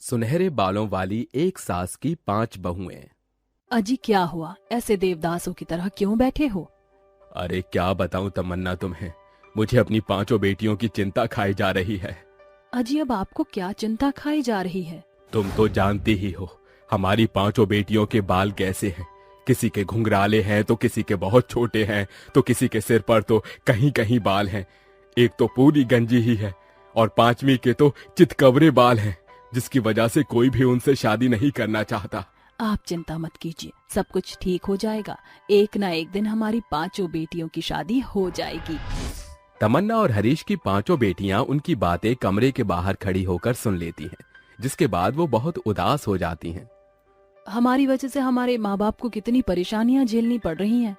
सुनहरे बालों वाली एक सास की 5 बहुएं। अजी क्या हुआ, ऐसे देवदासों की तरह क्यों बैठे हो? अरे क्या बताऊं तमन्ना तुम्हें, मुझे अपनी 5 बेटियों की चिंता खाई जा रही है। अजी अब आपको क्या चिंता खाई जा रही है? तुम तो जानती ही हो हमारी 5 बेटियों के बाल कैसे हैं। किसी के घुंघराले हैं तो किसी के बहुत छोटे हैं, तो किसी के सिर पर तो कहीं कहीं बाल हैं। एक तो पूरी गंजी ही है और 5वीं के तो चितकबरे बाल हैं, जिसकी वजह से कोई भी उनसे शादी नहीं करना चाहता। आप चिंता मत कीजिए, सब कुछ ठीक हो जाएगा। एक ना एक दिन हमारी 5 बेटियों की शादी हो जाएगी। तमन्ना और हरीश की 5 बेटियां उनकी बातें कमरे के बाहर खड़ी होकर सुन लेती हैं, जिसके बाद वो बहुत उदास हो जाती हैं। हमारी वजह से हमारे माँ बाप को कितनी परेशानियाँ झेलनी पड़ रही हैं।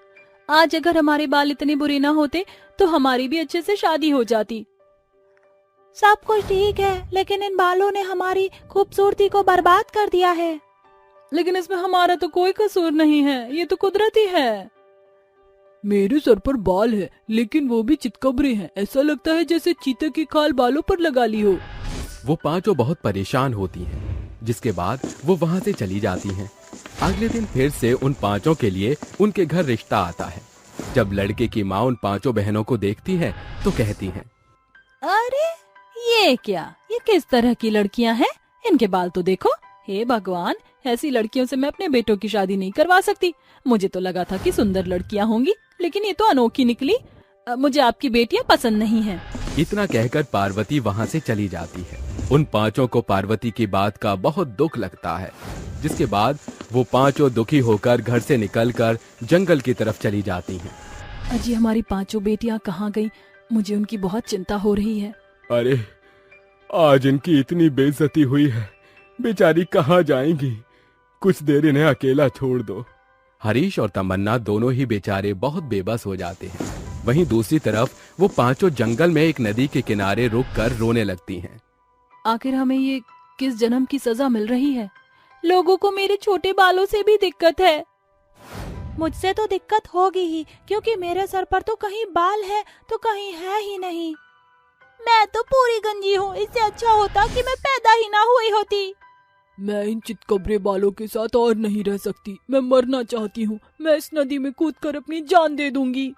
आज अगर हमारे बाल इतने बुरे ना होते तो हमारी भी अच्छे से शादी हो जाती। सब कुछ ठीक है, लेकिन इन बालों ने हमारी खूबसूरती को बर्बाद कर दिया है। लेकिन इसमें हमारा तो कोई कसूर नहीं है, ये तो कुदरती है। मेरे सर पर बाल है, लेकिन वो भी चितकबरे हैं। ऐसा लगता है जैसे चीते की खाल बालों पर लगा ली हो। वो 5 बहुत परेशान होती हैं, जिसके बाद वो वहां से चली जाती हैं। अगले दिन फिर से उन 5 के लिए उनके घर रिश्ता आता है। जब लड़के की माँ उन 5 बहनों को देखती है तो कहती है, अरे ये क्या, ये किस तरह की लड़कियां हैं? इनके बाल तो देखो। हे भगवान, ऐसी लड़कियों से मैं अपने बेटों की शादी नहीं करवा सकती। मुझे तो लगा था कि सुंदर लड़कियां होंगी, लेकिन ये तो अनोखी निकली। मुझे आपकी बेटियां पसंद नहीं हैं। इतना कहकर पार्वती वहां से चली जाती है। उन 5 को पार्वती की बात का बहुत दुख लगता है, जिसके बाद वो 5 दुखी होकर घर से निकलकर जंगल की तरफ चली जाती हैं। अजी हमारी 5 बेटियां कहाँ गई? मुझे उनकी बहुत चिंता हो रही है। अरे आज इनकी इतनी बेइज्जती हुई है, बेचारी कहाँ जाएंगी? कुछ देर इन्हें अकेला छोड़ दो। हरीश और तमन्ना दोनों ही बेचारे बहुत बेबस हो जाते हैं। वहीं दूसरी तरफ वो 5 जंगल में एक नदी के किनारे रुककर रोने लगती हैं। आखिर हमें ये किस जन्म की सजा मिल रही है? लोगों को मेरे छोटे बालों से भी दिक्कत है। मुझसे तो दिक्कत होगी ही, क्योंकि मेरे सर पर तो कहीं बाल है तो कहीं है ही नहीं। मैं तो पूरी गंजी हूँ, इससे अच्छा होता कि मैं पैदा ही ना हुई होती। मैं इन चितकबरे बालों के साथ और नहीं रह सकती। मैं मरना चाहती हूँ। मैं इस नदी में कूदकर अपनी जान दे दूंगी।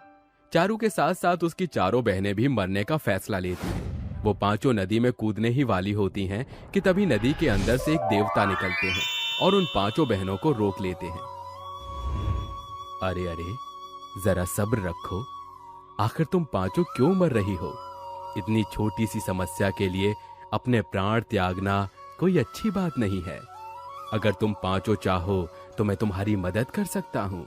चारू के साथ साथ उसकी 4 बहनें भी मरने का फैसला लेती हैं। वो 5 नदी में कूदने ही वाली होती हैं कि तभी नदी के अंदर से एक देवता निकलते हैं और उन 5 बहनों को रोक लेते हैं। अरे अरे, जरा सब्र रखो। आखिर तुम 5 क्यों मर रही हो? इतनी छोटी सी समस्या के लिए अपने प्राण त्यागना कोई अच्छी बात नहीं है। अगर तुम 5 चाहो तो मैं तुम्हारी मदद कर सकता हूँ।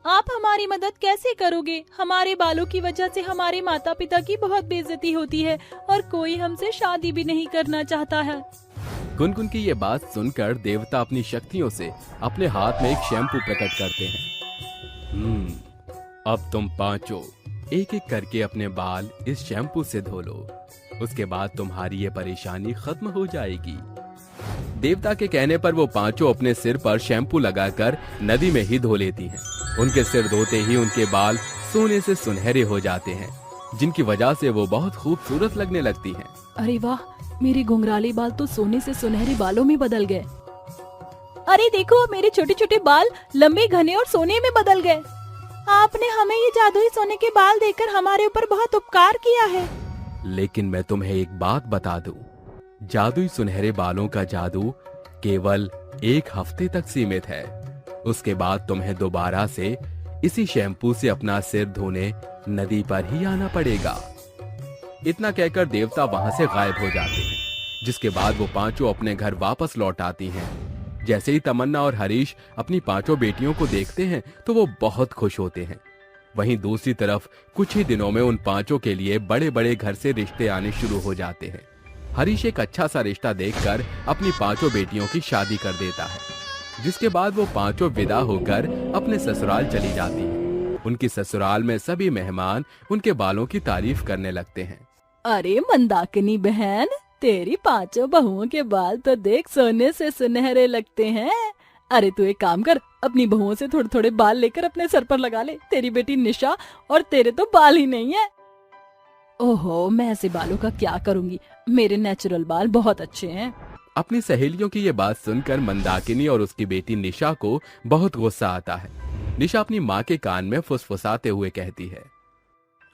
आप हमारी मदद कैसे करोगे? हमारे बालों की वजह से हमारे माता पिता की बहुत बेइज्जती होती है और कोई हमसे शादी भी नहीं करना चाहता है। गुनगुन की ये बात सुनकर देवता अपनी शक्तियों से अपने हाथ में एक शैम्पू प्रकट करते हैं। अब तुम 5 एक एक करके अपने बाल इस शैम्पू से धो लो। उसके बाद तुम्हारी ये परेशानी खत्म हो जाएगी। देवता के कहने पर वो 5 अपने सिर पर शैम्पू लगाकर नदी में ही धो लेती हैं। उनके सिर धोते ही उनके बाल सोने से सुनहरे हो जाते हैं, जिनकी वजह से वो बहुत खूबसूरत लगने लगती हैं। अरे वाह, मेरे घुंघराले बाल तो सोने से सुनहरे बालों में बदल गए। अरे देखो, मेरे छोटे छोटे बाल लंबे, घने और सोने में बदल गए। आपने हमें ये जादुई सोने के बाल देकर हमारे ऊपर बहुत उपकार किया है। लेकिन मैं तुम्हें एक बात बता दूं, जादुई सुनहरे बालों का जादू केवल 1 हफ्ते तक सीमित है। उसके बाद तुम्हें दोबारा से इसी शैम्पू से अपना सिर धोने नदी पर ही आना पड़ेगा। इतना कहकर देवता वहां से गायब हो जाते हैं, जिसके बाद वो 5 अपने घर वापस लौट आती हैं। जैसे ही तमन्ना और हरीश अपनी 5 बेटियों को देखते हैं तो वो बहुत खुश होते हैं। वहीं दूसरी तरफ कुछ ही दिनों में उन 5 के लिए बड़े बड़े घर से रिश्ते आने शुरू हो जाते हैं। हरीश एक अच्छा सा रिश्ता देखकर अपनी 5 बेटियों की शादी कर देता है, जिसके बाद वो 5 विदा होकर अपने ससुराल चली जाती हैं। उनकी ससुराल में सभी मेहमान उनके बालों की तारीफ करने लगते हैं। अरे मंदाकिनी बहन, तेरी 5 बहुओं के बाल तो देख सोने से सुनहरे लगते हैं। अरे तू एक काम कर, अपनी बहुओं से थोड़े थोड़े बाल लेकर अपने सर पर लगा ले। तेरी बेटी निशा और तेरे तो बाल ही नहीं है। ओहो, मैं ऐसे बालों का क्या करूंगी? मेरे नेचुरल बाल बहुत अच्छे हैं। अपनी सहेलियों की ये बात सुनकर मंदाकिनी और उसकी बेटी निशा को बहुत गुस्सा आता है। निशा अपनी माँ के कान में फुसफुसाते हुए कहती है,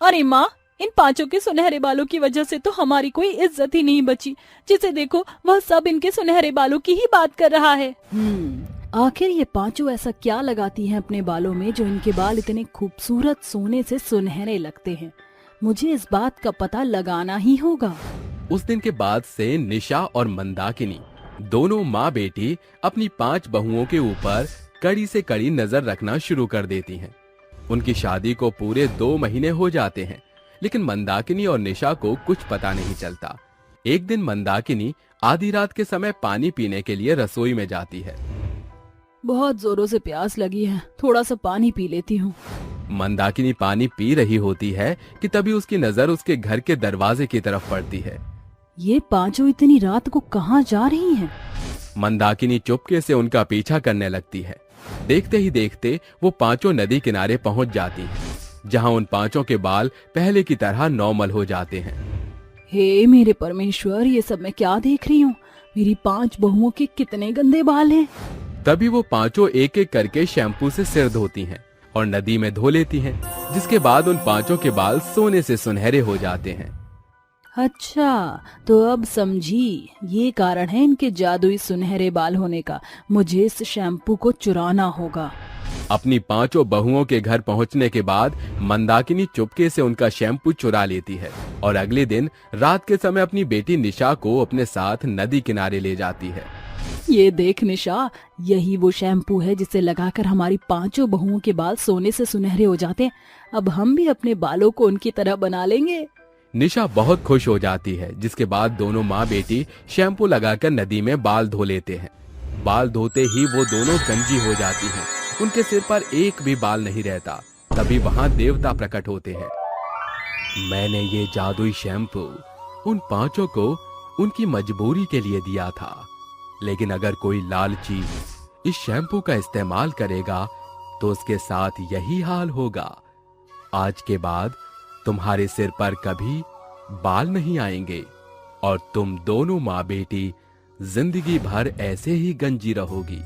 अरे माँ, इन पांचों के सुनहरे बालों की वजह से तो हमारी कोई इज्जत ही नहीं बची। जिसे देखो वह सब इनके सुनहरे बालों की ही बात कर रहा है। आखिर ये पांचों ऐसा क्या लगाती हैं अपने बालों में जो इनके बाल इतने खूबसूरत सोने से सुनहरे लगते हैं? मुझे इस बात का पता लगाना ही होगा। उस दिन के बाद से निशा और मंदाकिनी दोनों माँ बेटी अपनी 5 बहुओं के ऊपर कड़ी से कड़ी नजर रखना शुरू कर देती हैं। उनकी शादी को पूरे 2 महीने हो जाते हैं, लेकिन मंदाकिनी और निशा को कुछ पता नहीं चलता। एक दिन मंदाकिनी आधी रात के समय पानी पीने के लिए रसोई में जाती है। बहुत जोरों से प्यास लगी है, थोड़ा सा पानी पी लेती हूँ। मंदाकिनी पानी पी रही होती है कि तभी उसकी नजर उसके घर के दरवाजे की तरफ पड़ती है। ये पांचों इतनी रात को कहाँ जा रही हैं? मंदाकिनी चुपके से उनका पीछा करने लगती है। देखते ही देखते वो पांचों नदी किनारे पहुंच जाती हैं, जहां उन पांचों के बाल पहले की तरह नॉर्मल हो जाते हैं। हे मेरे परमेश्वर, ये सब मैं क्या देख रही हूँ? मेरी 5 बहुओं के कितने गंदे बाल हैं। तभी वो पांचों एक एक करके शैम्पू से सिर धोती हैं और नदी में धो लेती हैं, जिसके बाद उन पांचों के बाल सोने से सुनहरे हो जाते हैं। अच्छा, तो अब समझी, ये कारण है इनके जादुई सुनहरे बाल होने का। मुझे इस शैम्पू को चुराना होगा। अपनी 5 बहुओं के घर पहुंचने के बाद मंदाकिनी चुपके से उनका शैम्पू चुरा लेती है और अगले दिन रात के समय अपनी बेटी निशा को अपने साथ नदी किनारे ले जाती है। ये देख निशा, यही वो शैम्पू है जिसे लगाकर हमारी 5 बहुओं के बाल सोने से सुनहरे हो जाते हैं। अब हम भी अपने बालों को उनकी तरह बना लेंगे। निशा बहुत खुश हो जाती है, जिसके बाद दोनों माँ बेटी शैम्पू लगाकर नदी में बाल धो लेते हैं। बाल धोते ही वो दोनों गंजी हो जाती हैं। उनके सिर पर एक भी बाल नहीं रहता। तभी वहां देवता प्रकट होते हैं। मैंने ये जादुई शैम्पू उन 5 को उनकी मजबूरी के लिए दिया था, लेकिन अगर कोई लालची इस शैम्पू का इस्तेमाल करेगा तो उसके साथ यही हाल होगा। आज के बाद तुम्हारे सिर पर कभी बाल नहीं आएंगे और तुम दोनों माँ बेटी जिंदगी भर ऐसे ही गंजी रहोगी।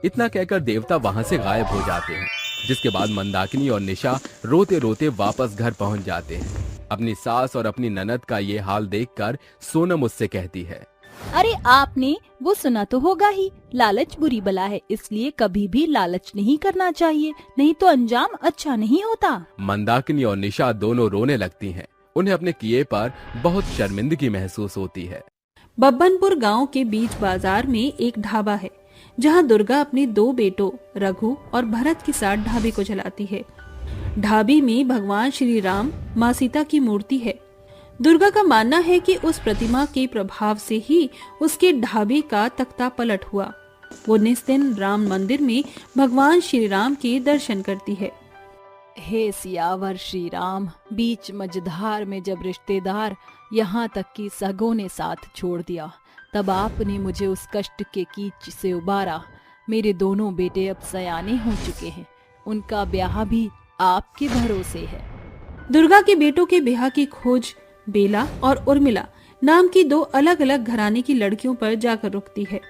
इतना कहकर देवता वहां से गायब हो जाते हैं, जिसके बाद मंदाकिनी और निशा रोते रोते वापस घर पहुंच जाते हैं। अपनी सास और अपनी ननद का ये हाल देखकर सोनम उससे कहती है, अरे आपने वो सुना तो होगा ही, लालच बुरी बला है, इसलिए कभी भी लालच नहीं करना चाहिए, नहीं तो अंजाम अच्छा नहीं होता। मंदाकिनी और निशा दोनों रोने लगती हैं। उन्हें अपने किए पर बहुत शर्मिंदगी महसूस होती है। बब्बनपुर गांव के बीच बाजार में एक ढाबा है, जहां दुर्गा अपने 2 बेटों रघु और भरत के साथ ढाबे को चलाती है। ढाबे में भगवान श्री राम, माँ सीता की मूर्ति है। दुर्गा का मानना है कि उस प्रतिमा के प्रभाव से ही उसके ढाबे का तख्ता पलट हुआ। वो निस दिन राम मंदिर में भगवान श्री राम के दर्शन करती है। हे सियावर श्री राम, बीच मझधार में जब रिश्तेदार यहाँ तक कि सगों ने साथ छोड़ दिया, तब आपने मुझे उस कष्ट के कीच से उबारा। मेरे दोनों बेटे अब सयाने हो चुके हैं, उनका ब्याह भी आपके भरोसे है। दुर्गा के बेटों के ब्याह की खोज बेला और उर्मिला नाम की 2 अलग अलग घराने की लड़कियों पर जाकर रुकती है।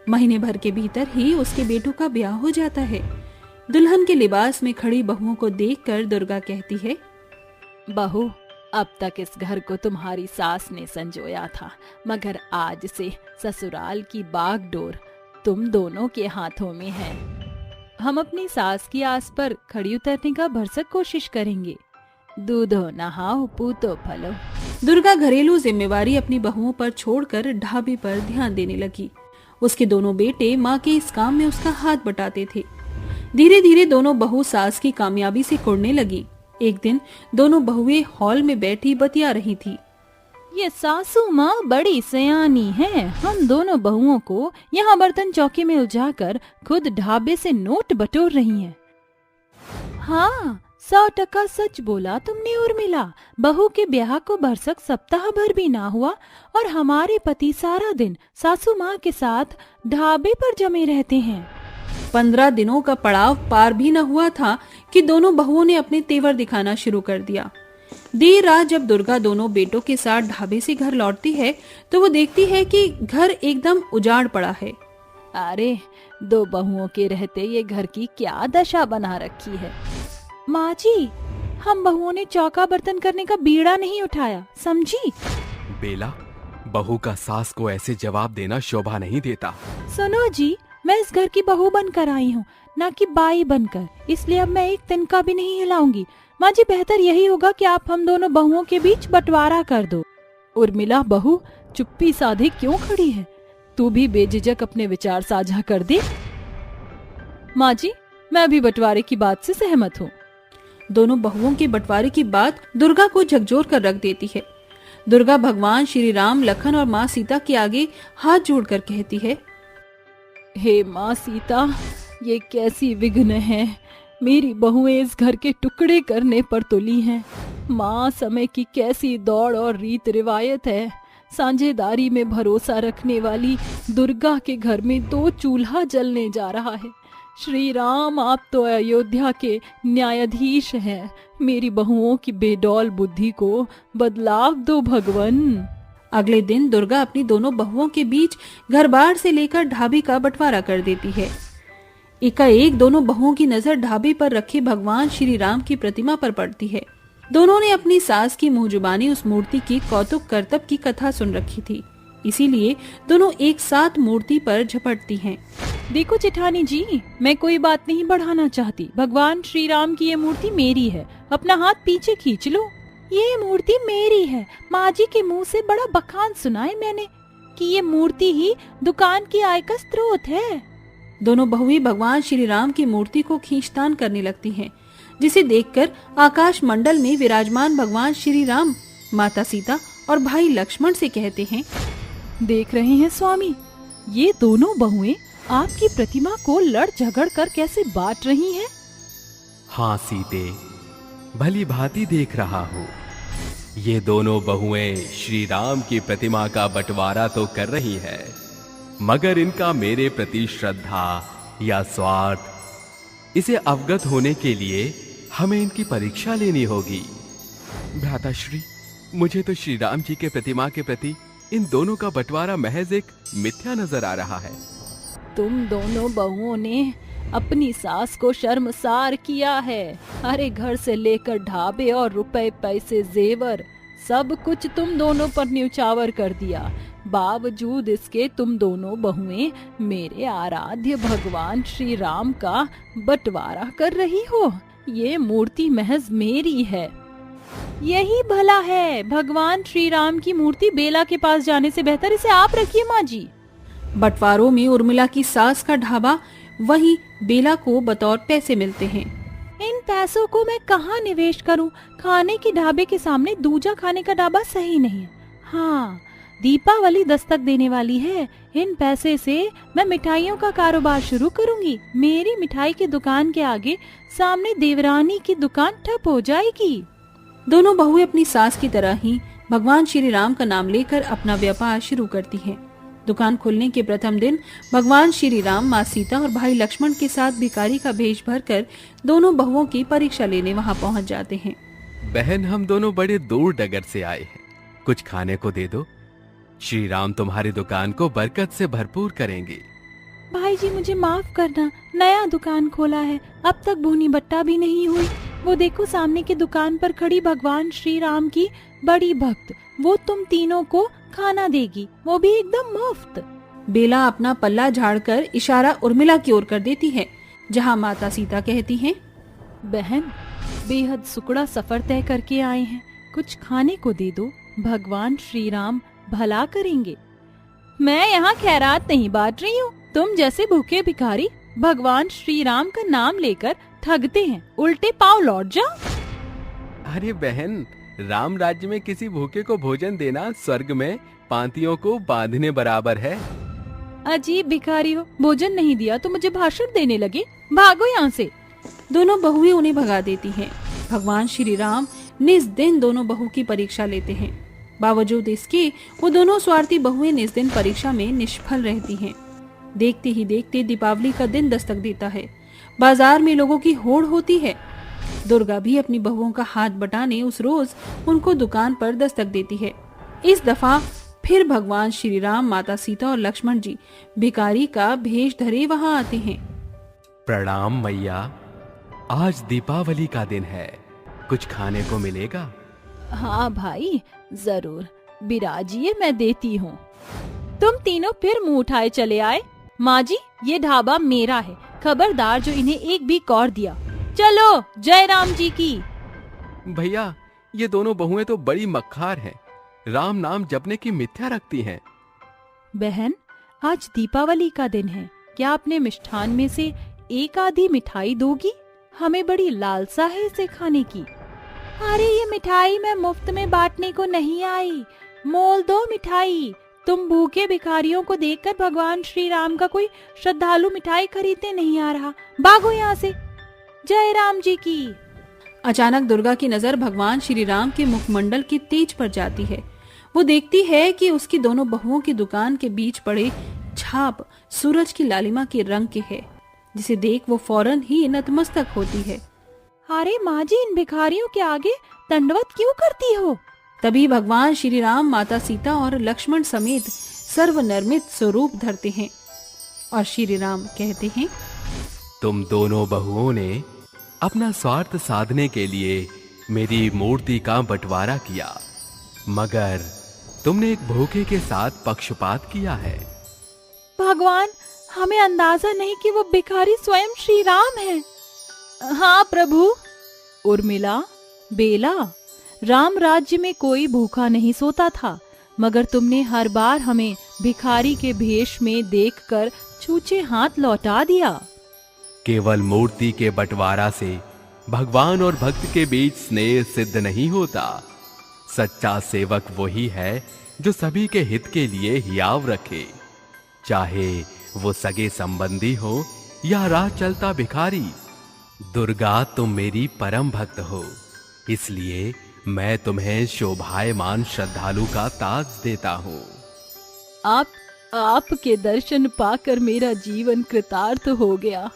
महीने भर के भीतर ही उसके बेटों का ब्याह हो जाता है। दुल्हन के लिबास में खड़ी बहुओं को देखकर दुर्गा कहती है, बहू, अब तक इस घर को तुम्हारी सास ने संजोया था, मगर आज से ससुराल की बागडोर तुम दोनों के हाथों में है। हम अपनी सास की आस पर खड़ी उतरने का भरसक कोशिश करेंगे। दूधो नहाओ पूतो फलो। दुर्गा घरेलू जिम्मेवारी अपनी बहुओं पर छोड़कर ढाबे पर ध्यान देने लगी। उसके दोनों बेटे माँ के इस काम में उसका हाथ बटाते थे। धीरे धीरे दोनों बहू सास की कामयाबी से कुड़ने लगी। एक दिन दोनों बहुएं हॉल में बैठी बतिया रही थी। ये सासू माँ बड़ी सयानी है, हम दोनों बहुओं को यहाँ बर्तन चौकी में उलझाकर खुद ढाबे से नोट बटोर रही हैं। हाँ, 100% सच बोला तुमने उर्मिला। बहू के ब्याह को भरसक सप्ताह भर भी ना हुआ और हमारे पति सारा दिन सासू माँ के साथ ढाबे पर जमे रहते हैं। 15 दिनों का पड़ाव पार भी न हुआ था कि दोनों बहुओं ने अपने तेवर दिखाना शुरू कर दिया। देर रात जब दुर्गा दोनों बेटों के साथ ढाबे से घर लौटती है तो वो देखती है कि घर एकदम उजाड़ पड़ा है। अरे, दो बहुओं के रहते ये घर की क्या दशा बना रखी है। माँ जी, हम बहुओं ने चौका बर्तन करने का बीड़ा नहीं उठाया, समझी? बेला, बहू का सास को ऐसे जवाब देना शोभा नहीं देता। सुनो जी, मैं इस घर की बहू बनकर आई हूँ, ना कि बाई बनकर, इसलिए अब मैं एक तिनका भी नहीं हिलाऊंगी। माँ जी, बेहतर यही होगा कि आप हम दोनों बहुओं के बीच बंटवारा कर दो। उर्मिला बहू, चुप्पी साधे क्यों खड़ी है? तू भी बेझिझक अपने विचार साझा कर दे। माँ जी, मैं भी बंटवारे की बात से सहमत हूँ। दोनों बहुओं के बंटवारे की बात दुर्गा को झकझोर कर रख देती है। दुर्गा भगवान श्री राम, लखन और माँ सीता के आगे हाथ जोड़कर कहती है, हे माँ सीता, ये कैसी विघ्न है। मेरी बहुएं इस घर के टुकड़े करने पर तुली हैं। माँ, समय की कैसी दौड़ और रीत रिवायत है। साझेदारी में भरोसा रखने वाली दुर्गा के घर में 2 चूल्हा जलने जा रहा है। श्री राम, आप तो अयोध्या के न्यायाधीश हैं। मेरी बहुओं की बेडौल बुद्धि को बदलाव दो भगवन। अगले दिन दुर्गा अपनी दोनों बहुओं के बीच घर बार से लेकर ढाबे का बंटवारा कर देती है। एकाएक दोनों बहुओं की नजर ढाबे पर रखे भगवान श्री राम की प्रतिमा पर पड़ती है। दोनों ने अपनी सास की मुंह जुबानी उस मूर्ति की कौतुक करतब की कथा सुन रखी थी, इसीलिए दोनों एक साथ मूर्ति पर झपटती हैं। देखो जेठानी जी, मैं कोई बात नहीं बढ़ाना चाहती। भगवान श्री राम की ये मूर्ति मेरी है, अपना हाथ पीछे खींच लो। ये मूर्ति मेरी है। माँ जी के मुंह से बड़ा बखान सुना है मैंने कि ये मूर्ति ही दुकान की आय का स्रोत है। दोनों बहुएं भगवान श्री राम की मूर्ति को खींचतान करने लगती हैं, जिसे देखकर आकाश मंडल में विराजमान भगवान श्री राम माता सीता और भाई लक्ष्मण से कहते हैं, देख रहे हैं स्वामी, ये दोनों बहुएं आपकी प्रतिमा को लड़ झगड़ कर कैसे बांट रही हैं। हाँ सीते, भली भांति देख रहा हूँ। ये दोनों बहुएं श्री राम की प्रतिमा का बंटवारा तो कर रही हैं, मगर इनका मेरे प्रति श्रद्धा या स्वार्थ, इसे अवगत होने के लिए हमें इनकी परीक्षा लेनी होगी। भ्राताश्री, मुझे तो श्री राम जी के प्रतिमा के प्रति इन दोनों का बंटवारा महज एक मिथ्या नजर आ रहा है। तुम दोनों बहुओं ने अपनी सास को शर्मसार किया है। अरे, घर से लेकर ढाबे और रुपए पैसे जेवर सब कुछ तुम दोनों पर न्यौछावर कर दिया। बावजूद इसके तुम दोनों बहुएं मेरे आराध्य भगवान श्री राम का बंटवारा कर रही हो। ये मूर्ति महज मेरी है। यही भला है। भगवान श्री राम की मूर्ति बेला के पास जाने से बेहतर इसे आप रखिए माँ जी। बंटवारों में उर्मिला की सास का ढाबा, वहीं बेला को बतौर पैसे मिलते हैं। इन पैसों को मैं कहाँ निवेश करूँ? खाने के ढाबे के सामने दूजा खाने का ढाबा सही नहीं है। हाँ, दीपावली दस्तक देने वाली है। इन पैसे से मैं मिठाइयों का कारोबार शुरू करूंगी। मेरी मिठाई की दुकान के आगे सामने देवरानी की दुकान ठप हो जाएगी। दोनों बहुएं अपनी सास की तरह ही भगवान श्री राम का नाम लेकर अपना व्यापार शुरू करती हैं। दुकान खुलने के प्रथम दिन भगवान श्री राम, माँ सीता और भाई लक्ष्मण के साथ भिखारी का भेष भरकर दोनों बहुओं की परीक्षा लेने वहाँ पहुँच जाते हैं। बहन, हम दोनों बड़े दूर डगर से आए हैं, कुछ खाने को दे दो। श्री राम तुम्हारी दुकान को बरकत से भरपूर करेंगे। भाई जी, मुझे माफ करना, नया दुकान खोला है, अब तक भूनी बट्टा भी नहीं हुई। वो देखो, सामने की दुकान पर खड़ी भगवान श्री राम की बड़ी भक्त, वो तुम तीनों को खाना देगी, वो भी एकदम मुफ्त। बेला अपना पल्ला झाड़कर इशारा उर्मिला की ओर कर देती है, जहाँ माता सीता कहती हैं, बहन, बेहद सुकड़ा सफर तय करके आए हैं, कुछ खाने को दे दो, भगवान श्री राम भला करेंगे। मैं यहाँ खैरात नहीं बांट रही हूँ। तुम जैसे भूखे भिखारी भगवान श्री राम का नाम लेकर ठगते हैं, उल्टे पांव लौट जाओ। अरे बहन, राम राज्य में किसी भूखे को भोजन देना स्वर्ग में पांतियों को बांधने बराबर है। अजीब भिखारी हो, भोजन नहीं दिया तो मुझे भाषण देने लगे, भागो यहाँ से। दोनों बहुएं उन्हें भगा देती हैं। भगवान श्री राम निस दिन दोनों बहू की परीक्षा लेते हैं। बावजूद इसके वो दोनों स्वार्थी बहुएं निस दिन परीक्षा में निष्फल रहती हैं। देखते ही देखते दीपावली का दिन दस्तक देता है। बाजार में लोगों की होड़ होती है। दुर्गा भी अपनी बहुओं का हाथ बटाने उस रोज उनको दुकान पर दस्तक देती है। इस दफा फिर भगवान श्री राम, माता सीता और लक्ष्मण जी भिखारी का भेष धरे वहां आते हैं। प्रणाम मैया, आज दीपावली का दिन है, कुछ खाने को मिलेगा? हाँ भाई, जरूर बिराजिए, मैं देती हूँ। तुम तीनों फिर मुंह उठाए चले आए। माँ जी, ये ढाबा मेरा है, खबरदार जो इन्हें एक भी कौर दिया। चलो, जय राम जी की। भैया, ये दोनों बहुएं तो बड़ी मक्खार हैं, राम नाम जपने की मिथ्या रखती हैं। बहन, आज दीपावली का दिन है, क्या अपने मिष्ठान में से एक आधी मिठाई दोगी? हमें बड़ी लालसा है इसे खाने की। अरे ये मिठाई मैं मुफ्त में बांटने को नहीं आई, मोल दो मिठाई। तुम भूखे भिखारियों को देखकर भगवान श्री राम का कोई श्रद्धालु मिठाई खरीदने नहीं आ रहा। भागो यहाँ से। जय राम जी की। अचानक दुर्गा की नजर भगवान श्री राम के मुखमंडल के तेज पर जाती है। वो देखती है कि उसकी दोनों बहुओं की दुकान के बीच पड़े छाप सूरज की लालिमा के रंग के है, जिसे देख वो फौरन ही नतमस्तक होती है। अरे माँ जी, इन भिखारियों के आगे दंडवत क्यों करती हो? तभी भगवान श्री राम, माता सीता और लक्ष्मण समेत सर्वनिर्मित स्वरूप धरते हैं और श्री राम कहते हैं, तुम दोनों बहुओं ने अपना स्वार्थ साधने के लिए मेरी मूर्ति का बंटवारा किया, मगर तुमने एक भूखे के साथ पक्षपात किया है। भगवान, हमें अंदाजा नहीं कि वो भिखारी स्वयं श्री राम है। हाँ प्रभु। उर्मिला, बेला, राम राज्य में कोई भूखा नहीं सोता था, मगर तुमने हर बार हमें भिखारी के भेष में देखकर छूछे हाथ लौटा दिया। केवल मूर्ति के बंटवारा से भगवान और भक्त के बीच स्नेह सिद्ध नहीं होता। सच्चा सेवक वही है जो सभी के हित के लिए हियाव रखे, चाहे वो सगे संबंधी हो या राह चलता भिखारी। दुर्गा, तुम मेरी परम भक्त हो, इसलिए मैं तुम्हें शोभायमान श्रद्धालु का ताज देता हूँ। आपके दर्शन पाकर मेरा जीवन कृतार्थ हो गया।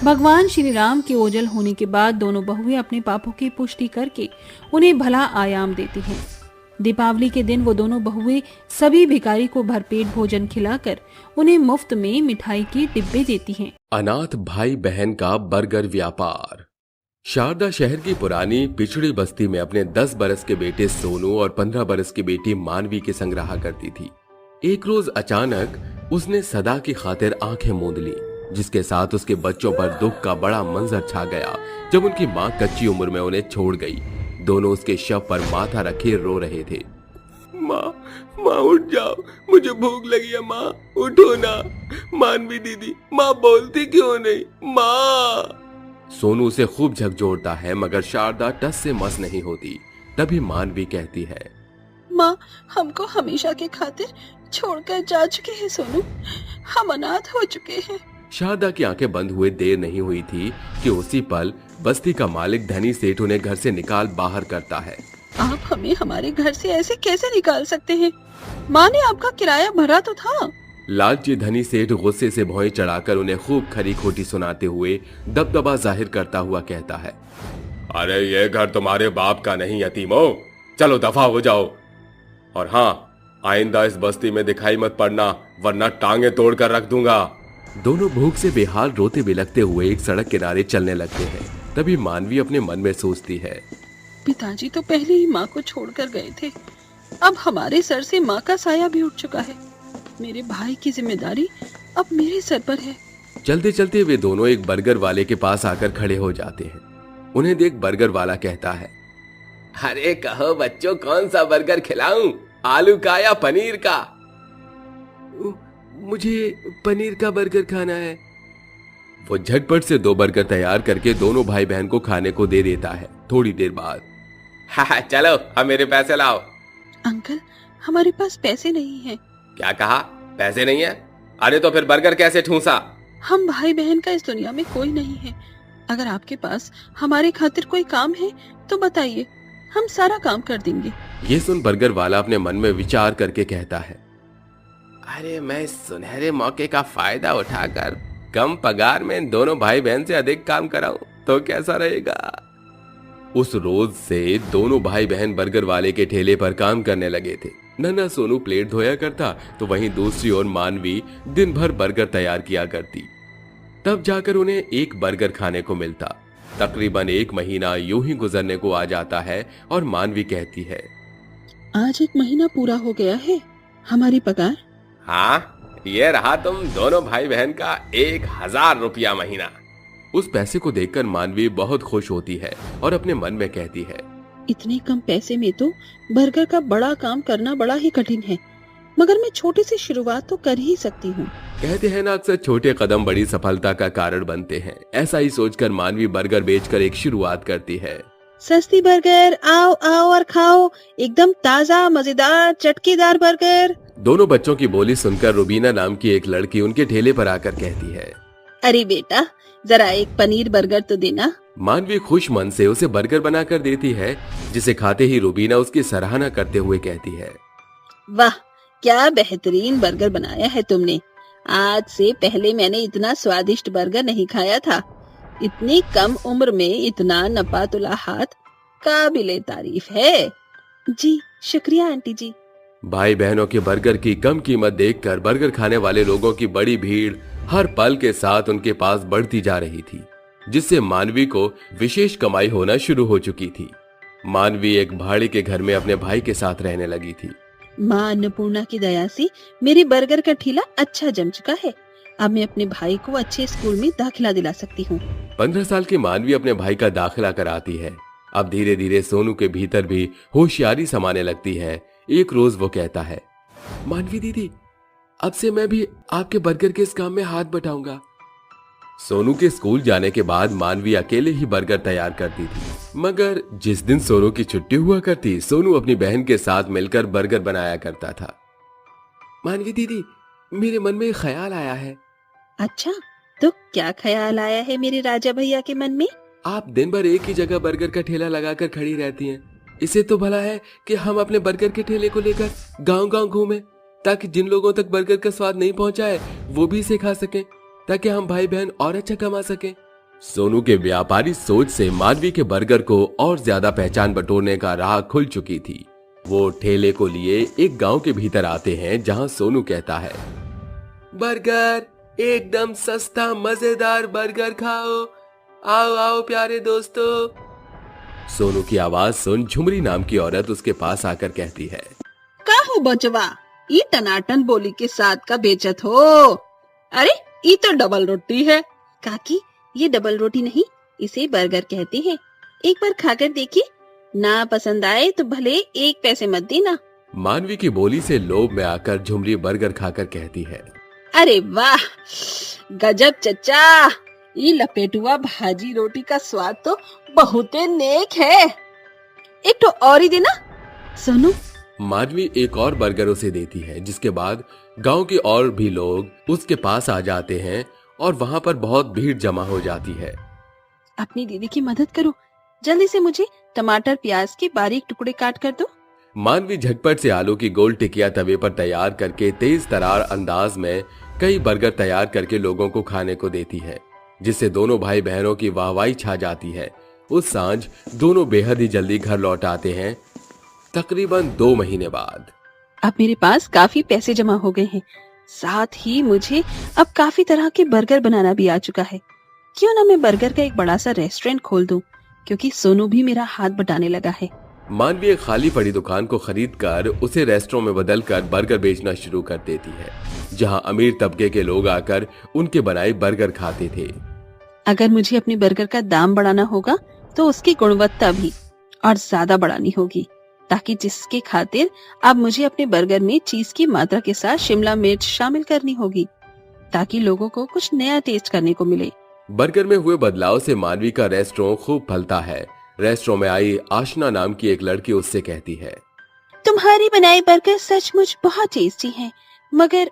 भगवान श्री राम के ओझल होने के बाद दोनों बहुएं अपने पापों की पुष्टि करके उन्हें भला आयाम देती हैं। दीपावली के दिन वो दोनों बहुएं सभी भिखारी को भरपेट भोजन खिलाकर उन्हें मुफ्त में मिठाई के डिब्बे देती हैं। अनाथ भाई बहन का बर्गर व्यापार। शारदा शहर की पुरानी पिछड़ी बस्ती में अपने 10 बरस के बेटे सोनू और 15 बरस की बेटी मानवी के संग रहा करती थी। एक रोज अचानक उसने सदा की खातिर आंखें मूंद ली, जिसके साथ उसके बच्चों पर दुख का बड़ा मंजर छा गया जब उनकी माँ कच्ची उम्र में उन्हें छोड़ गई। दोनों उसके शव पर माथा रखे रो रहे थे। माँ, माँ उठ जाओ, मुझे भूख लगी है माँ, उठो ना। मानवी दीदी, माँ बोलती क्यों नहीं? माँ। सोनू उसे खूब झकझोरता है, मगर शारदा टस से मस नहीं होती। तभी मानवी कहती है, माँ, हमको हमेशा के खातिर छोड़कर जा चुके हैं सोनू, हम अनाथ हो चुके हैं। शारदा की आंखें बंद हुए देर नहीं हुई थी कि उसी पल बस्ती का मालिक धनी सेठ उन्हें घर से निकाल बाहर करता है। आप हमें हमारे घर से ऐसे कैसे निकाल सकते हैं? माँ ने आपका किराया भरा तो था। लालची धनी सेठ गुस्से से भौएं चढ़ाकर उन्हें खूब खरी खोटी सुनाते हुए दबदबा जाहिर करता हुआ कहता है, अरे ये घर तुम्हारे बाप का नहीं यतीमो, चलो दफा हो जाओ। और हाँ, आइंदा इस बस्ती में दिखाई मत पड़ना, वरना टांगे तोड़ कर रख दूंगा। दोनों भूख से बेहाल रोते बिलखते हुए एक सड़क किनारे चलने लगते हैं। तभी मानवी अपने मन में सोचती है, पिताजी तो पहले ही माँ को छोड़कर गए थे, अब हमारे सर से माँ का साया भी उठ चुका है। मेरे भाई की जिम्मेदारी अब मेरे सर पर है। चलते चलते वे दोनों एक बर्गर वाले के पास आकर खड़े हो जाते हैं। उन्हें देख बर्गर वाला कहता है, अरे कहो बच्चों, कौन सा बर्गर खिलाऊं, आलू का या पनीर का? मुझे पनीर का बर्गर खाना है। वो झटपट से 2 बर्गर तैयार करके दोनों भाई बहन को खाने को दे देता है। थोड़ी देर बाद, हाँ चलो, अब मेरे पैसे लाओ। अंकल, हमारे पास पैसे नहीं हैं। क्या कहा? पैसे नहीं है? अरे तो फिर बर्गर कैसे ठूंसा? हम भाई बहन का इस दुनिया में कोई नहीं है। अगर आपके पास हमारे खातिर कोई काम है तो बताइए, हम सारा काम कर देंगे। ये सुन बर्गर वाला अपने मन में विचार करके कहता है, अरे मैं इस सुनहरे मौके का फायदा उठाकर कम पगार में दोनों भाई बहन से अधिक काम कराऊं तो कैसा रहेगा? उस रोज से दोनों भाई बहन बर्गर वाले के ठेले पर काम करने लगे थे। नन्हा सोनू प्लेट धोया करता तो वहीं दूसरी ओर मानवी दिन भर बर्गर तैयार किया करती। तब जाकर उन्हें एक बर्गर खाने को मिलता। तकरीबन 1 महीना यूं ही गुजरने को आ जाता है और मानवी कहती है, आज 1 महीना पूरा हो गया है। हमारी पगार? हाँ, ये रहा तुम दोनों भाई बहन का 1000 रुपया महीना। उस पैसे को देखकर मानवी बहुत खुश होती है और अपने मन में कहती है, इतने कम पैसे में तो बर्गर का बड़ा काम करना बड़ा ही कठिन है, मगर मैं छोटी सी शुरुआत तो कर ही सकती हूँ। कहते हैं ना, अक्सर छोटे कदम बड़ी सफलता का कारण बनते हैं। ऐसा ही सोचकर मानवी बर्गर बेचकर एक शुरुआत करती है। सस्ती बर्गर, आओ आओ और खाओ, एकदम ताजा मजेदार चटकेदार बर्गर। दोनों बच्चों की बोली सुनकर रुबीना नाम की एक लड़की उनके ठेले पर आकर कहती है, अरे बेटा, जरा एक पनीर बर्गर तो देना। मानवी खुश मन से उसे बर्गर बनाकर देती है, जिसे खाते ही रुबीना उसकी सराहना करते हुए कहती है, वाह, क्या बेहतरीन बर्गर बनाया है तुमने। आज से पहले मैंने इतना स्वादिष्ट बर्गर नहीं खाया था। इतनी कम उम्र में इतना नपा तुला हाथ, काबिले तारीफ है। जी शुक्रिया आंटी जी। भाई बहनों के बर्गर की कम कीमत देखकर बर्गर खाने वाले लोगों की बड़ी भीड़ हर पल के साथ उनके पास बढ़ती जा रही थी, जिससे मानवी को विशेष कमाई होना शुरू हो चुकी थी। मानवी एक भाड़े के घर में अपने भाई के साथ रहने लगी थी। माँ अन्नपूर्णा की दया से मेरी बर्गर का ठेला अच्छा जम चुका है। अब मैं अपने भाई को अच्छे स्कूल में दाखिला दिला सकती हूँ। 15 साल की मानवी अपने भाई का दाखिला कराती है। अब धीरे धीरे सोनू के भीतर भी होशियारी समाने लगती है। एक रोज वो कहता है, मानवी दीदी, अब से मैं भी आपके बर्गर के इस काम में हाथ बटाऊंगा। सोनू के स्कूल जाने के बाद मानवी अकेले ही बर्गर तैयार करती थी, मगर जिस दिन सोनू की छुट्टी हुआ करती, सोनू अपनी बहन के साथ मिलकर बर्गर बनाया करता था। मानवी दीदी, मेरे मन में एक ख्याल आया है। अच्छा, तो क्या ख्याल आया है मेरे राजा भैया के मन में? आप दिन भर एक ही जगह बर्गर का ठेला लगाकर खड़ी रहती हैं। इसे तो भला है कि हम अपने बर्गर के ठेले को लेकर गांव-गांव घूमें, ताकि जिन लोगों तक बर्गर का स्वाद नहीं पहुंचा है वो भी इसे खा सकें, ताकि हम भाई बहन और अच्छा कमा सकें। सोनू के व्यापारी सोच से मानवी के बर्गर को और ज्यादा पहचान बटोरने का राह खुल चुकी थी। वो ठेले को लिए एक गांव के भीतर आते हैं, जहां सोनू कहता है, बर्गर, एकदम सस्ता मजेदार बर्गर खाओ, आओ आओ प्यारे दोस्तों। सोनू की आवाज सुन झुमरी नाम की औरत उसके पास आकर कहती है, का हो बचवा, ये टनाटन बोली के साथ का बेचत हो? अरे ये तो डबल रोटी है। काकी, ये डबल रोटी नहीं, इसे बर्गर कहते हैं। एक बार खाकर देखिए, ना पसंद आए तो भले 1 पैसे मत देना। मानवी की बोली से लोभ में आकर झुमरी बर्गर खाकर कहती है, अरे वाह, गजब चचा, ये लपेटुआ भाजी रोटी का स्वाद तो बहुत नेक है। एक तो और ही देना। सोनू, मानवी एक और बर्गर उसे देती है, जिसके बाद गांव के और भी लोग उसके पास आ जाते हैं और वहां पर बहुत भीड़ जमा हो जाती है। अपनी दीदी की मदद करो, जल्दी से मुझे टमाटर प्याज के बारीक टुकड़े काट कर दो। मानवी झटपट से आलू की गोल टिकिया तवे पर तैयार करके तेज तरार अंदाज में कई बर्गर तैयार करके लोगों को खाने को देती है, जिससे दोनों भाई बहनों की वाहवाही छा जाती है। उस सांझ दोनों बेहद ही जल्दी घर लौट आते हैं, तकरीबन 2 महीने बाद। अब मेरे पास काफी पैसे जमा हो गए हैं, साथ ही मुझे अब काफी तरह के बर्गर बनाना भी आ चुका है। क्यों ना मैं बर्गर का एक बड़ा सा रेस्टोरेंट खोल दूं, क्योंकि सोनू भी मेरा हाथ बटाने लगा है। मानवी एक खाली पड़ी दुकान को खरीद कर उसे रेस्टोरेंट में बदलकर बर्गर बेचना शुरू कर देती है, जहां अमीर तबके के लोग आकर उनके बनाए बर्गर खाते थे। अगर मुझे अपने बर्गर का दाम बढ़ाना होगा तो उसकी गुणवत्ता भी और ज्यादा बढ़ानी होगी, ताकि जिसके खातिर अब मुझे अपने बर्गर में चीज की मात्रा के साथ शिमला मिर्च शामिल करनी होगी, ताकि लोगों को कुछ नया टेस्ट करने को मिले। बर्गर में हुए बदलाव से मानवी का रेस्टोरेंट खूब फलता है। रेस्टोरेंट में आई आशना नाम की एक लड़की उससे कहती है, तुम्हारी बनाई बर्गर सचमुच बहुत टेस्टी है, मगर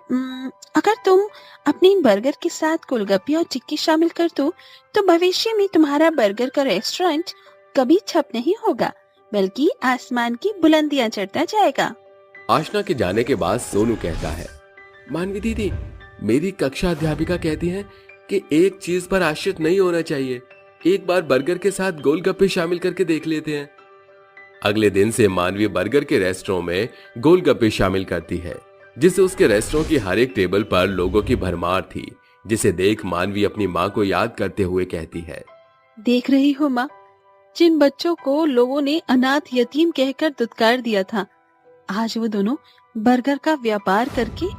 अगर तुम अपने इन बर्गर के साथ गोलगप्पे और टिक्की शामिल कर दो तो भविष्य में तुम्हारा बर्गर का रेस्टोरेंट कभी ठप नहीं होगा, बल्कि आसमान की बुलंदियां चढ़ता जाएगा। आशना के जाने के बाद सोनू कहता है, मानवी दीदी, मेरी कक्षा अध्यापिका कहती है कि एक चीज पर आश्रित नहीं होना चाहिए। एक बार बर्गर के साथ गोलगप्पे शामिल करके देख लेते हैं। अगले दिन से मानवी बर्गर के रेस्टोरेंट में गोलगप्पे शामिल करती है, जिससे उसके रेस्टोरेंट की हर एक टेबल पर लोगों की भरमार थी, जिसे देख मानवी अपनी माँ को याद करते हुए कहती है, देख रही हो माँ, जिन बच्चों को लोगों ने अनाथ यतीम कहकर दुत्कार दिया था, आज वो दोनों बर्गर का व्यापार करके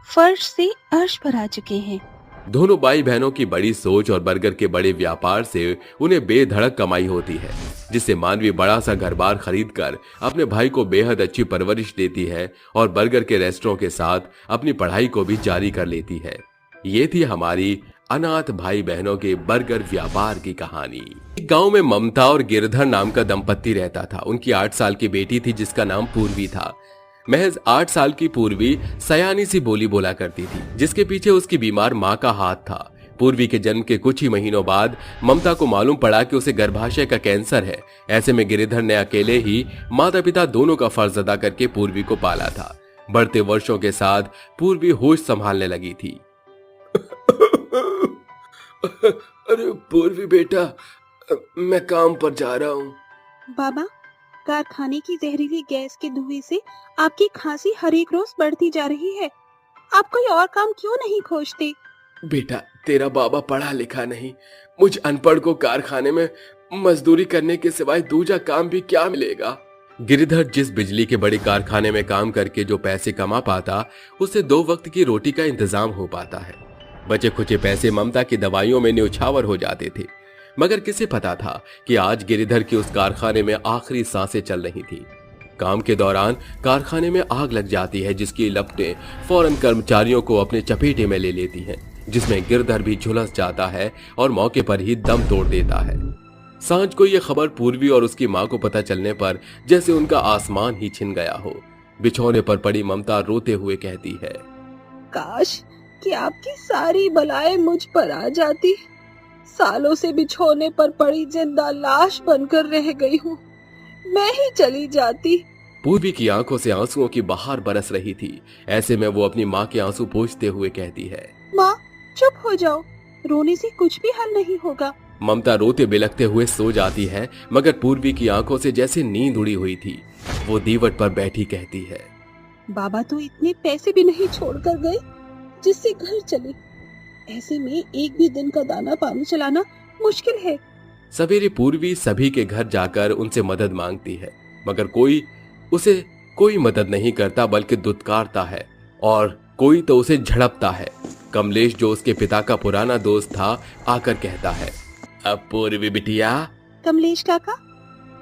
फर्श से अर्श पर आ चुके हैं। दोनों भाई बहनों की बड़ी सोच और बर्गर के बड़े व्यापार से उन्हें बेधड़क कमाई होती है, जिससे मानवी बड़ा सा घर बार खरीद कर अपने भाई को बेहद अच्छी परवरिश देती है और बर्गर के रेस्टोरेंट के साथ अपनी पढ़ाई को भी जारी कर लेती है। ये थी हमारी अनाथ भाई बहनों के बर्गर व्यापार की कहानी। एक गांव में ममता और गिरधर नाम का दंपत्ति रहता था। उनकी 8 साल की बेटी थी जिसका नाम पूर्वी था। महज 8 साल की पूर्वी सयानी सी बोली बोला करती थी, जिसके पीछे उसकी बीमार माँ का हाथ था। पूर्वी के जन्म के कुछ ही महीनों बाद ममता को मालूम पड़ा कि उसे गर्भाशय का कैंसर है। ऐसे में गिरिधर ने अकेले ही माता पिता दोनों का फर्ज अदा करके पूर्वी को पाला था। बढ़ते वर्षों के साथ पूर्वी होश संभालने लगी थी। अरे पूर्वी बेटा, मैं काम पर जा रहा हूँ। बाबा, कारखाने की जहरीली गैस के धुएं से आपकी खांसी हर एक रोज बढ़ती जा रही है। आप कोई और काम क्यों नहीं खोजते? बेटा, तेरा बाबा पढ़ा लिखा नहीं, मुझ अनपढ़ को कारखाने में मजदूरी करने के सिवाय दूसरा काम भी क्या मिलेगा। गिरिधर जिस बिजली के बड़े कारखाने में काम करके जो पैसे कमा पाता, उससे 2 वक्त की रोटी का इंतजाम हो पाता है। बचे खुचे पैसे ममता की दवाइयों में न्यौछावर हो जाते थे, मगर किसे पता था कि आज गिरिधर की उस कारखाने में आखिरी सांसें चल रही थी। काम के दौरान कारखाने में आग लग जाती है, जिसकी लपटें फौरन कर्मचारियों को अपने चपेटे में ले लेती हैं, जिसमें गिरधर भी झुलस जाता है और मौके पर ही दम तोड़ देता है। सांझ को यह खबर पूर्वी और उसकी माँ को पता चलने पर जैसे उनका आसमान ही छिन गया हो। बिछौने पर पड़ी ममता रोते हुए कहती है, काश कि आपकी सारी बलाएं मुझ पर आ जाती। सालों से बिछौने पर पड़ी जिंदा लाश बनकर रह गई हूँ। मैं ही चली जाती। पूर्वी की आंखों से आंसुओं की बहार बरस रही थी। ऐसे में वो अपनी माँ के आंसू पोंछते हुए कहती है, माँ चुप हो जाओ, रोने से कुछ भी हल नहीं होगा। ममता रोते बिलखते हुए सो जाती है, मगर पूर्वी की आंखों से जैसे नींद उड़ी हुई थी। वो दीवट पर बैठी कहती है, बाबा तो इतने पैसे भी नहीं छोड़कर गए जिससे घर चले। ऐसे में एक भी दिन का दाना पानी चलाना मुश्किल है। सवेरे पूर्वी सभी के घर जाकर उनसे मदद मांगती है, मगर कोई मदद नहीं करता, बल्कि दुत्कारता है और कोई तो उसे झड़पता है। कमलेश, जो उसके पिता का पुराना दोस्त था, आकर कहता है, अब पूर्वी बिटिया। कमलेश काका,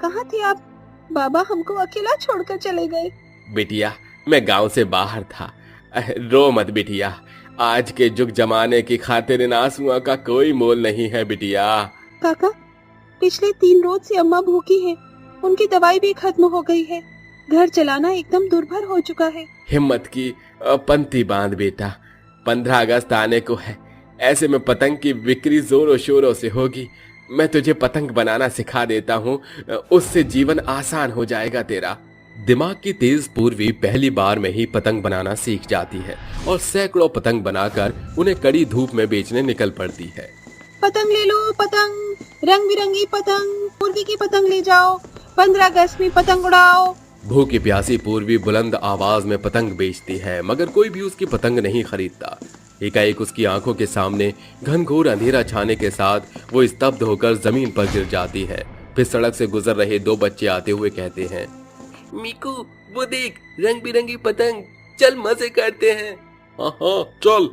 कहाँ थे आप? बाबा हमको अकेला छोड़कर चले गए। बिटिया, मैं गांव से बाहर था। रो मत बिटिया, आज के जुग जमाने की खातिर इन आंसुओं का कोई मोल नहीं है बिटिया। काका, पिछले 3 रोज से अम्मा भूखी हैं। उनकी दवाई भी खत्म हो गई है। घर चलाना एकदम दुर्भर हो चुका है। हिम्मत की पंक्ति बांध बेटा, 15 अगस्त आने को है। ऐसे में पतंग की बिक्री जोरों शोरों से होगी। मैं तुझे पतंग बनाना सिखा देता हूँ, उससे जीवन आसान हो जाएगा तेरा। दिमाग की तेज पूर्वी पहली बार में ही पतंग बनाना सीख जाती है और सैकड़ों पतंग बनाकर उन्हें कड़ी धूप में बेचने निकल पड़ती है। पतंग ले लो, पतंग, रंग बिरंगी पतंग, पूर्वी की पतंग ले जाओ, 15 अगस्त में पतंग उड़ाओ। भूखी प्यासी पूर्वी बुलंद आवाज में पतंग बेचती है, मगर कोई भी उसकी पतंग नहीं खरीदता। एकाएक उसकी आंखों के सामने घनघोर अंधेरा छाने के साथ वो स्तब्ध होकर जमीन पर गिर जाती है। फिर सड़क से गुजर रहे 2 बच्चे आते हुए कहते हैं, मीकू, वो देख रंग बिरंगी पतंग, चल मजे करते हैं। हाँ चल।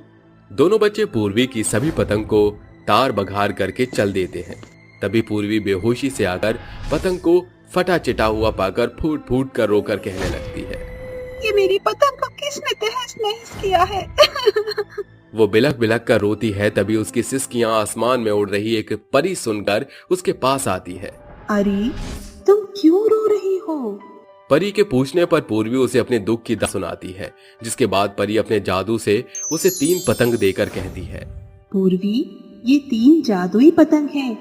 दोनों बच्चे पूर्वी की सभी पतंग को तार बघार करके चल देते हैं। तभी पूर्वी बेहोशी से आकर पतंग को फटा चिटा हुआ पाकर फूट फूट कर रोकर कहने लगती है, ये मेरी पतंग को किसने तहस नहस किया है। वो बिलख बिलख कर रोती है। तभी उसकी सिसकियां आसमान में उड़ रही एक परी सुनकर उसके पास आती है। अरे तुम क्यों रो रही हो? परी के पूछने पर पूर्वी उसे अपने दुख की दास्तान सुनाती है, जिसके बाद परी अपने जादू से उसे 3 पतंग देकर कहती है, पूर्वी, ये 3 जादुई पतंग हैं।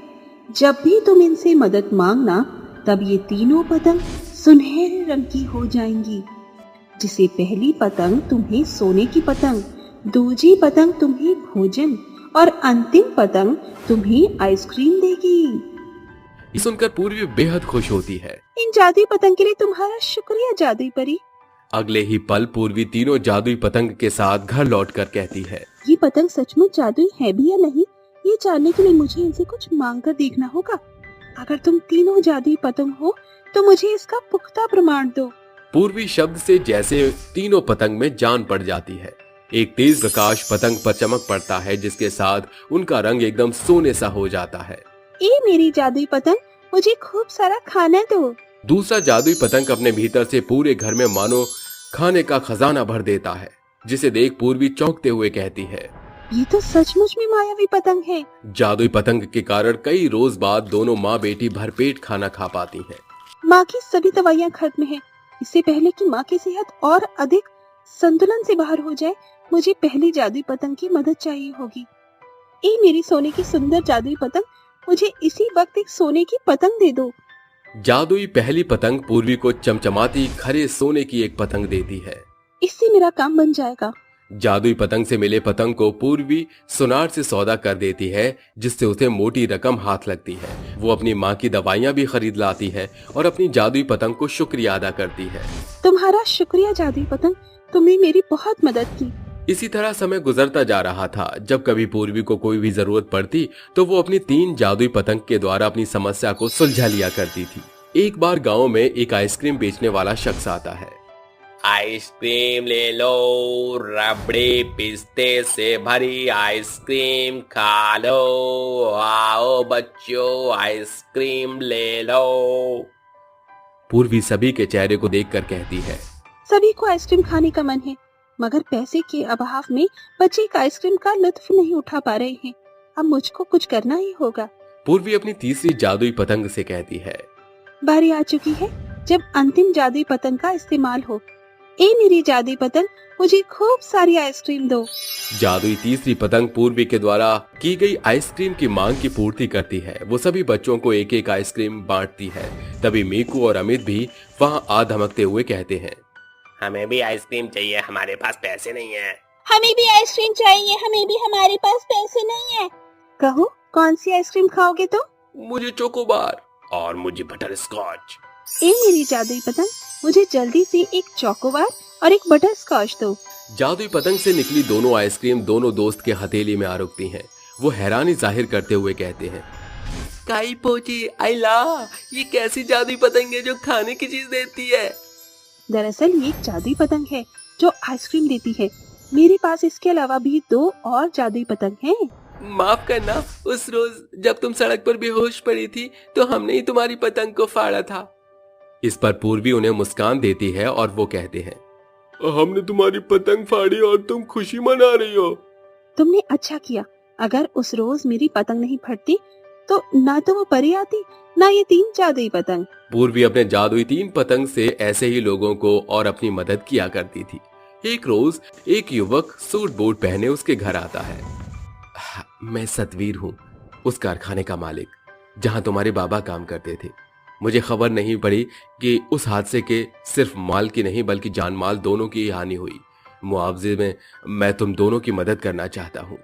जब भी तुम इनसे मदद मांगना, तब ये तीनों पतंग सुनहरे रंग की हो जाएंगी। जिसे पहली पतंग तुम्हें सोने की पतंग, दूसरी पतंग तुम्हें भोजन और अंतिम पतंग तुम्हें आइसक्रीम देगी। ये सुनकर पूर्वी बेहद खुश होती है। इन जादुई पतंग के लिए तुम्हारा शुक्रिया जादुई परी। अगले ही पल पूर्वी तीनों जादुई पतंग के साथ घर लौटकर कहती है, ये पतंग सचमुच जादुई है भी या नहीं, ये जानने के लिए मुझे इनसे कुछ मांग कर देखना होगा। अगर तुम तीनों जादुई पतंग हो तो मुझे इसका पुख्ता प्रमाण दो। पूर्वी शब्द से जैसे तीनों पतंग में जान पड़ जाती है। एक तेज प्रकाश पतंग पर चमक पड़ता है, जिसके साथ उनका रंग एकदम सोने सा हो जाता है। ए मेरी जादुई पतंग, मुझे खूब सारा खाना दो। दूसरा जादुई पतंग अपने भीतर से पूरे घर में मानो खाने का खजाना भर देता है, जिसे देख पूर्वी चौंकते हुए कहती है, ये तो सचमुच में मायावी पतंग है। जादुई पतंग के कारण कई रोज बाद दोनों माँ बेटी भरपेट खाना खा पाती हैं। माँ की सभी दवाइयाँ खत्म हैं। इससे पहले कि माँ की सेहत और अधिक संतुलन से बाहर हो जाए, मुझे पहली जादुई पतंग की मदद चाहिए होगी। ए मेरी सोने की सुंदर जादुई पतंग, मुझे इसी वक्त एक सोने की पतंग दे दो। जादुई पहली पतंग पूर्वी को चमचमाती खरे सोने की एक पतंग देती है। इससे मेरा काम बन जाएगा। जादुई पतंग से मिले पतंग को पूर्वी सुनार से सौदा कर देती है, जिससे उसे मोटी रकम हाथ लगती है। वो अपनी माँ की दवाइयाँ भी खरीद लाती है और अपनी जादुई पतंग को शुक्रिया अदा करती है। तुम्हारा शुक्रिया जादुई पतंग, तुमने मेरी बहुत मदद की। इसी तरह समय गुजरता जा रहा था। जब कभी पूर्वी को कोई भी जरूरत पड़ती तो वो अपनी 3 जादुई पतंग के द्वारा अपनी समस्या को सुलझा लिया करती थी। एक बार गांव में एक आइसक्रीम बेचने वाला शख्स आता है। आइसक्रीम ले लो, रबड़ी पिस्ते से भरी आइसक्रीम खा लो, आओ बच्चों आइसक्रीम ले लो। पूर्वी सभी के चेहरे को देखकर कहती है, सभी को आइसक्रीम खाने का मन है, मगर पैसे के अभाव में बच्चे एक आइसक्रीम का लुत्फ नहीं उठा पा रहे हैं। अब मुझको कुछ करना ही होगा। पूर्वी अपनी तीसरी जादुई पतंग से कहती है, बारी आ चुकी है जब अंतिम जादुई पतंग का इस्तेमाल हो। ए मेरी जादुई पतंग, मुझे खूब सारी आइसक्रीम दो। जादुई तीसरी पतंग पूर्वी के द्वारा की गई आइसक्रीम की मांग की पूर्ति करती है। वो सभी बच्चों को एक एक आइसक्रीम बांटती है। तभी मीकू और अमित भी वहाँ आ धमकते हुए कहते हैं, हमें भी आइसक्रीम चाहिए, हमारे पास पैसे नहीं है। हमें भी आइसक्रीम चाहिए, हमें भी, हमारे पास पैसे नहीं है। कहो कौन सी आइसक्रीम खाओगे तुम? मुझे चोकोबार। और मुझे बटर स्कॉच। ए मेरी जादुई पतंग, मुझे जल्दी से एक चोकोबार और एक बटर स्कॉच दो। जादुई पतंग से निकली दोनों आइसक्रीम दोनों दोस्त के हथेली में आ रुकती हैं। वो हैरानी जाहिर करते हुए कहते हैं, काई पोची आइला, ये कैसी जादुई पतंग है जो खाने की चीज देती है? दरअसल ये एक जादुई पतंग है जो आइसक्रीम देती है। मेरे पास इसके अलावा भी 2 और जादुई पतंग हैं। माफ करना, उस रोज जब तुम सड़क पर बेहोश पड़ी थी तो हमने ही तुम्हारी पतंग को फाड़ा था। इस पर पूर्वी उन्हें मुस्कान देती है और वो कहते हैं, हमने तुम्हारी पतंग फाड़ी और तुम खुशी मना रही हो। तुमने अच्छा किया। अगर उस रोज मेरी पतंग नहीं फटती तो ना तो वो परी आती, ना ये 3 जादुई पतंग। पूर्वी अपने जादुई 3 पतंग से ऐसे ही लोगों को और अपनी मदद किया करती थी। एक रोज एक युवक सूट बूट पहने उसके घर आता है। मैं सतवीर हूँ, उस कारखाने का मालिक जहाँ तुम्हारे बाबा काम करते थे। मुझे खबर नहीं पड़ी कि उस हादसे के सिर्फ माल की नहीं बल्कि जान माल दोनों की हानि हुई। मुआवजे में मैं तुम दोनों की मदद करना चाहता हूँ।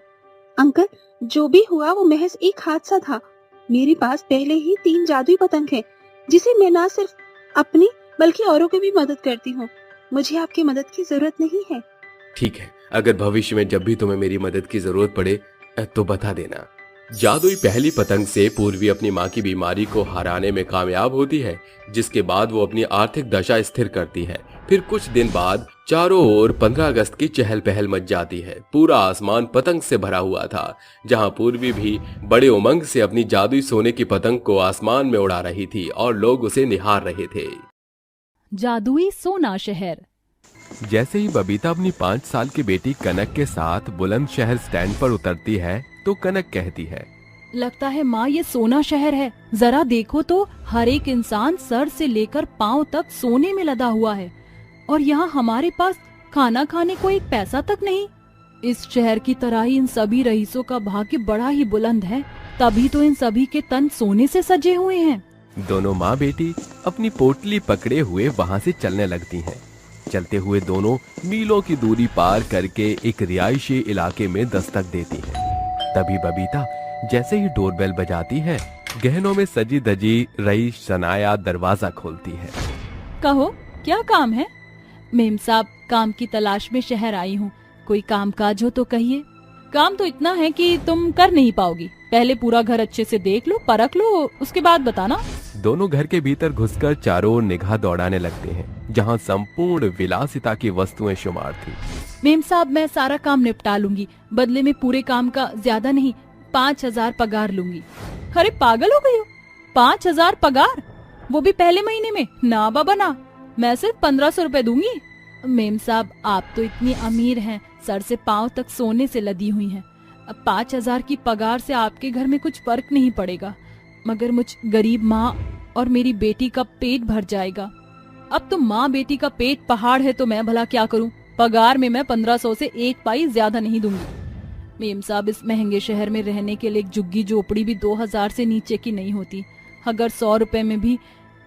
अंकल, जो भी हुआ वो महज एक हादसा था। मेरे पास पहले ही 3 जादुई पतंग है, जिसे मैं न सिर्फ अपनी बल्कि औरों की भी मदद करती हूँ। मुझे आपकी मदद की जरूरत नहीं है। ठीक है, अगर भविष्य में जब भी तुम्हें मेरी मदद की जरूरत पड़े तो बता देना। जादुई पहली पतंग से पूर्वी अपनी माँ की बीमारी को हराने में कामयाब होती है, जिसके बाद वो अपनी आर्थिक दशा स्थिर करती है। फिर कुछ दिन बाद चारों ओर 15 अगस्त की चहल पहल मच जाती है। पूरा आसमान पतंग से भरा हुआ था, जहाँ पूर्वी भी बड़े उमंग से अपनी जादुई सोने की पतंग को आसमान में उड़ा रही थी और लोग उसे निहार रहे थे। जादुई सोना शहर। जैसे ही बबीता अपनी 5 साल की बेटी कनक के साथ बुलंदशहर स्टैंड पर उतरती है तो कनक कहती है, लगता है माँ ये सोना शहर है। जरा देखो तो, हर एक इंसान सर से लेकर पाँव तक सोने में लदा हुआ है और यहाँ हमारे पास खाना खाने को एक पैसा तक नहीं। इस शहर की तरह ही इन सभी रईसों का भाग्य बड़ा ही बुलंद है, तभी तो इन सभी के तन सोने से सजे हुए हैं। दोनों माँ बेटी अपनी पोटली पकड़े हुए वहाँ से चलने लगती हैं। चलते हुए दोनों मीलों की दूरी पार करके एक रिहायशी इलाके में दस्तक देती हैं। तभी बबीता जैसे ही डोरबेल बजाती है, गहनों में सजी धजी रईस शनाया दरवाजा खोलती है। कहो क्या काम है? मेम साहब, काम की तलाश में शहर आई हूँ, कोई काम काज हो तो कहिए। काम तो इतना है कि तुम कर नहीं पाओगी, पहले पूरा घर अच्छे से देख लो, परख लो, उसके बाद बताना। दोनों घर के भीतर घुसकर चारों ओर निगाह दौड़ाने लगते हैं, जहाँ संपूर्ण विलासिता की वस्तुएं शुमार थी। मेम साहब, मैं सारा काम निपटा लूंगी, बदले में पूरे काम का ज्यादा नहीं 5,000 पगार लूंगी। अरे पागल हो गई हो? 5,000 पगार, वो भी पहले महीने में? ना बाबा ना, मैं सिर्फ 1,500 रुपए दूंगी। मेम साहब, आप तो इतनी अमीर हैं, सर से पांव तक सोने से लदी हुई हैं। अब 5,000 की पगार से आपके घर में कुछ फर्क नहीं पड़ेगा, मगर मुझ गरीब माँ और मेरी बेटी का पेट भर जाएगा। अब तो माँ बेटी का पेट पहाड़ है तो मैं भला क्या करूं? पगार में मैं 1,500 से एक पाई ज्यादा नहीं दूंगी। मेम साहब, इस महंगे शहर में रहने के लिए एक झुग्गी झोपड़ी भी 2,000 से नीचे की नहीं होती। अगर 100 रुपए में भी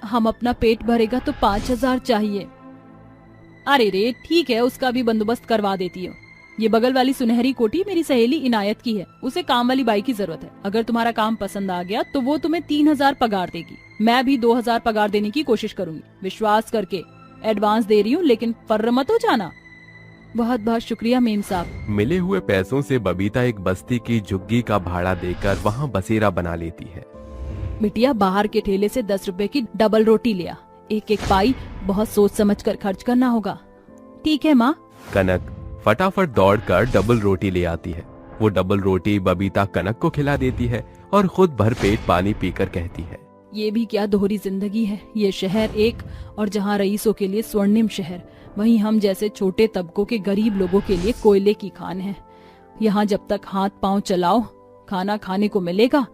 हम अपना पेट भरेगा तो 5,000 चाहिए। अरे रे ठीक है, उसका भी बंदोबस्त करवा देती हो। ये बगल वाली सुनहरी कोठी मेरी सहेली इनायत की है, उसे काम वाली बाई की जरूरत है। अगर तुम्हारा काम पसंद आ गया तो वो तुम्हें 3,000 पगार देगी। मैं भी 2,000 पगार देने की कोशिश करूंगी, विश्वास करके एडवांस दे रही हूँ, लेकिन फर्र मत हो जाना। बहुत बहुत शुक्रिया मेम साहब। मिले हुए पैसों से बबीता एक बस्ती की झुग्गी का भाड़ा देकर वहाँ बसेरा बना लेती है। बिटिया, बाहर के ठेले से 10 रुपए की डबल रोटी लिया, एक एक पाई बहुत सोच समझ कर खर्च करना होगा। ठीक है माँ। कनक फटाफट दौड़कर डबल रोटी ले आती है। वो डबल रोटी बबीता कनक को खिला देती है और खुद भर पेट पानी पीकर कहती है, ये भी क्या दोहरी जिंदगी है। ये शहर एक और जहाँ रईसों के लिए स्वर्णिम शहर, वहीं हम जैसे छोटे तबकों के गरीब लोगों के लिए कोयले की खान है। यहाँ जब तक हाथ पांव चलाओ खाना खाने को मिलेगा,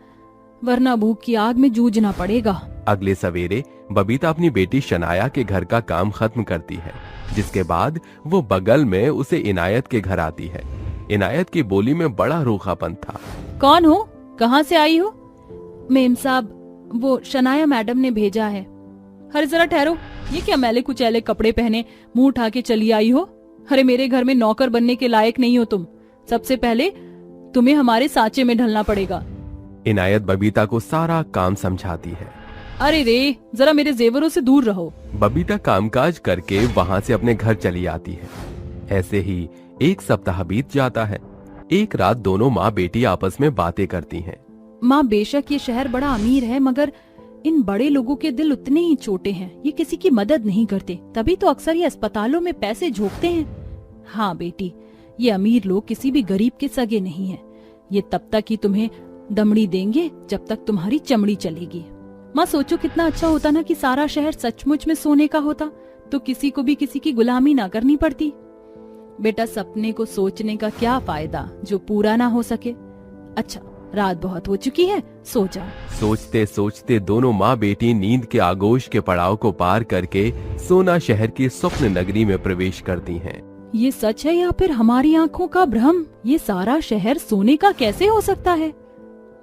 वरना भूख की आग में जूझना पड़ेगा। अगले सवेरे बबीता अपनी बेटी शनाया के घर का काम खत्म करती है, जिसके बाद वो बगल में उसे इनायत के घर आती है। इनायत की बोली में बड़ा रूखापन था। कौन हो? कहाँ से आई हो? मेम साहब, वो शनाया मैडम ने भेजा है। अरे जरा ठहरो, ये क्या मैले कुचैले कपड़े पहने मुंह उठा के चली आई हो? अरे मेरे घर में नौकर बनने के लायक नहीं हो तुम। सबसे पहले तुम्हें हमारे सांचे में ढलना पड़ेगा। इनायत बबीता को सारा काम समझाती है। अरे रे, जरा मेरे जेवरों से दूर रहो। बबीता कामकाज करके वहाँ से अपने घर चली आती है। ऐसे ही एक सप्ताह बीत जाता है। एक रात दोनों माँ बेटी आपस में बातें करती हैं। माँ, बेशक ये शहर बड़ा अमीर है, मगर इन बड़े लोगों के दिल उतने ही छोटे हैं। ये किसी की मदद नहीं करते, तभी तो अक्सर ये अस्पतालों में पैसे झोंकते हैं। हाँ बेटी, ये अमीर लोग किसी भी गरीब के सगे नहीं है। ये तब तक ही तुम्हें दमड़ी देंगे जब तक तुम्हारी चमड़ी चलेगी। माँ, सोचो कितना अच्छा होता ना कि सारा शहर सचमुच में सोने का होता, तो किसी को भी किसी की गुलामी ना करनी पड़ती। बेटा, सपने को सोचने का क्या फायदा जो पूरा ना हो सके। अच्छा, रात बहुत हो चुकी है, सो जाओ। सोचते सोचते दोनों माँ बेटी नींद के आगोश के पड़ाव को पार करके सोना शहर की स्वप्न नगरी में प्रवेश करती हैं। ये सच है या फिर हमारी आंखों का भ्रम? ये सारा शहर सोने का कैसे हो सकता है?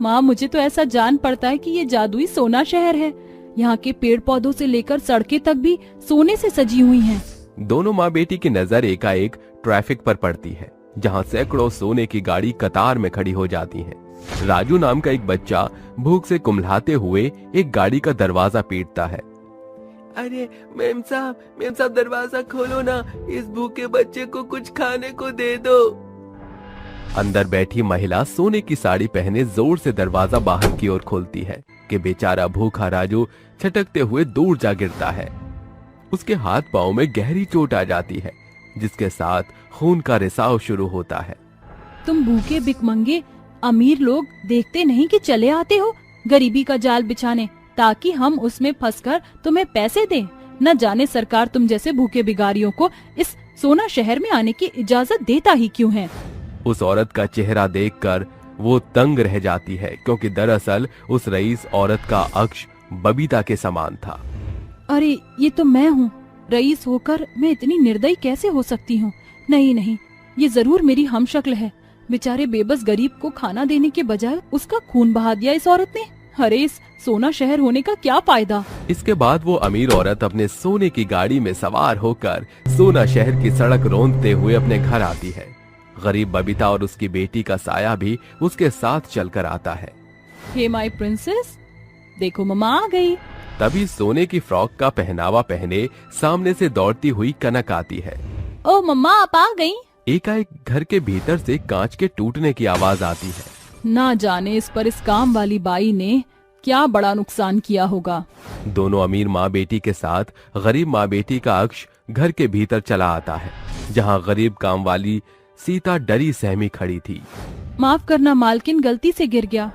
माँ, मुझे तो ऐसा जान पड़ता है कि ये जादुई सोना शहर है। यहाँ के पेड़ पौधों से लेकर सड़कें तक भी सोने से सजी हुई हैं। दोनों माँ बेटी की नजर एकाएक ट्रैफिक पर पड़ती है, जहाँ सैकड़ों सोने की गाड़ी कतार में खड़ी हो जाती है। राजू नाम का एक बच्चा भूख से कुम्हलाते हुए एक गाड़ी का दरवाजा पीटता है। अरे मेम साहब दरवाजा खोलो ना, इस भूखे बच्चे को कुछ खाने को दे दो। अंदर बैठी महिला सोने की साड़ी पहने जोर से दरवाजा बाहर की ओर खोलती है कि बेचारा भूखा राजू छटकते हुए दूर जा गिरता है। उसके हाथ पांव में गहरी चोट आ जाती है, जिसके साथ खून का रिसाव शुरू होता है। तुम भूखे भिखमंगे अमीर लोग देखते नहीं कि चले आते हो गरीबी का जाल बिछाने, ताकि हम उसमें फंसकर तुम्हें पैसे दें। न जाने सरकार तुम जैसे भूखे भिखारियों को इस सोना शहर में आने की इजाजत देता ही क्यों है। उस औरत का चेहरा देखकर वो तंग रह जाती है, क्योंकि दरअसल उस रईस औरत का अक्ष बबीता के समान था। अरे ये तो मैं हूँ। रईस होकर मैं इतनी निर्दयी कैसे हो सकती हूँ? नहीं, ये जरूर मेरी हमशक्ल है। बेचारे बेबस गरीब को खाना देने के बजाय उसका खून बहा दिया इस औरत ने। अरे इस सोना शहर होने का क्या फायदा। इसके बाद वो अमीर औरत अपने सोने की गाड़ी में सवार होकर सोना शहर की सड़क रौंदते हुए अपने घर आती है। गरीब बबीता और उसकी बेटी का साया भी उसके साथ चलकर आता है। हे माय प्रिंसेस, देखो मम्मा आ गई। तभी सोने की फ्रॉक का पहनावा पहने सामने से दौड़ती हुई कनक आती है। ओ मम्मा, आप आ गई। एकाएक घर के भीतर से कांच के टूटने की आवाज आती है। ना जाने इस पर इस काम वाली बाई ने क्या बड़ा नुकसान किया होगा। दोनों अमीर माँ बेटी के साथ गरीब माँ बेटी का अक्ष घर के भीतर चला आता है, जहाँ गरीब काम वाली सीता डरी सहमी खड़ी थी। माफ करना मालकिन, गलती से गिर गया।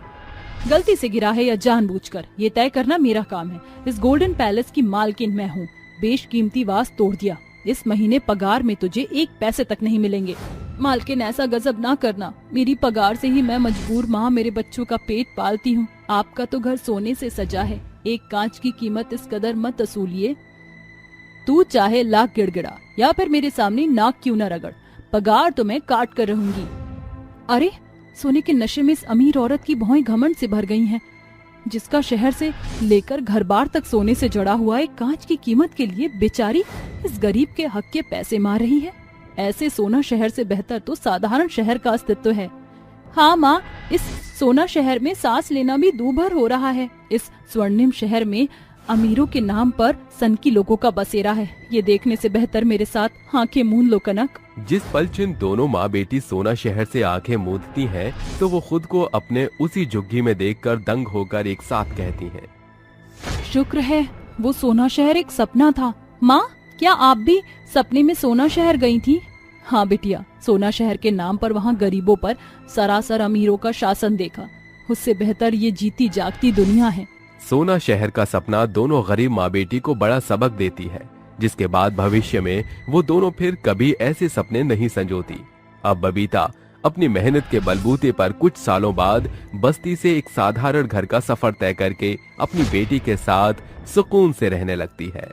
गलती से गिरा है या जानबूझकर, ये तय करना मेरा काम है। इस गोल्डन पैलेस की मालकिन मैं हूँ। बेशकीमती वास तोड़ दिया। इस महीने पगार में तुझे 1 पैसे तक नहीं मिलेंगे। मालकिन, ऐसा गजब ना करना। मेरी पगार से ही मैं मजबूर माँ मेरे बच्चों का पेट पालती हूँ। आपका तो घर सोने से सजा है, एक कांच की कीमत इस कदर मत असूलिए। तू चाहे लाख गिड़गिड़ा या फिर मेरे सामने नाक क्यों न रगड़, पगार तो मैं काट कर रहूंगी। अरे, सोने के नशे में इस अमीर औरत की भौएं घमंड से भर गई हैं, जिसका शहर से लेकर घर बार तक सोने से जड़ा हुआ एक कांच की कीमत के लिए बेचारी इस गरीब के हक के पैसे मार रही है। ऐसे सोना शहर से बेहतर तो साधारण शहर का अस्तित्व है। हाँ माँ, इस सोना शहर में सांस लेना भी दूभर हो रहा है। इस स्वर्णिम शहर में अमीरों के नाम पर सनकी लोगों का बसेरा है। ये देखने से बेहतर मेरे साथ आंखें मूंद लो कनक। जिस पल जिन दोनों माँ बेटी सोना शहर से आंखें मूंदती हैं, तो वो खुद को अपने उसी झुग्गी में देखकर दंग होकर एक साथ कहती हैं। शुक्र है वो सोना शहर एक सपना था। माँ, क्या आप भी सपने में सोना शहर गई थी? हाँ बिटिया, सोना शहर के नाम पर वहाँ गरीबों पर सरासर अमीरों का शासन देखा। उससे बेहतर ये जीती जागती दुनिया है। सोना शहर का सपना दोनों गरीब माँ बेटी को बड़ा सबक देती है, जिसके बाद भविष्य में वो दोनों फिर कभी ऐसे सपने नहीं संजोती। अब बबीता अपनी मेहनत के बलबूते पर कुछ सालों बाद बस्ती से एक साधारण घर का सफर तय करके अपनी बेटी के साथ सुकून से रहने लगती है।